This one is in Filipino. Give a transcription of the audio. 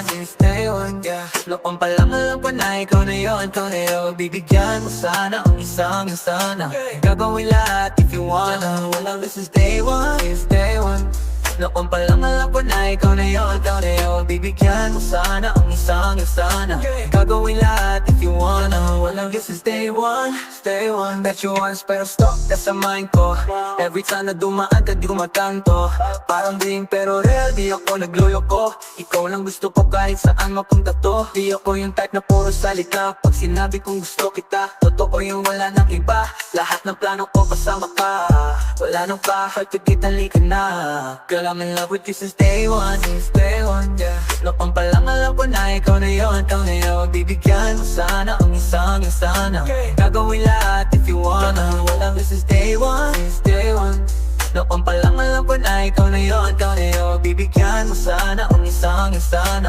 one, since day one, yeah. Noon pa lang alam ko na ikaw na yun, ikaw na yun. Bibigyan mo sana ang isang sana. Gagawin lahat if you wanna. Well, this is day one, since day one. Noon pa lang alam ko na ikaw na yun, ikaw na yun. Bibigyan mo sana ang isang sana. Gagawin lahat if you wanna. Well, this is day one, stay one. Bet you once pero stop ka sa mind ko. Every time na dumaan ka di ko matanto. Parang dream pero real, di ako nagluloko. Ikaw lang gusto ko kahit saan mapunta to. Di ako yung type na puro salita. Pag sinabi kong gusto kita, totoo yung wala nang iba. Lahat ng plano ko kasama ka. Wala nang kahit pagkita ka na. Girl, I'm in love with you since day one, since day one, yeah. Noon pa lang alam ko na ikaw na yun, ikaw na yun. Bibigyan mo sana ang isang sana. Gagawin lahat if you wanna. Well, this is day one, since day one. Noon pa lang alam ko na ikaw na yun, ikaw na yun. Bibigyan mo sana ang isang sana.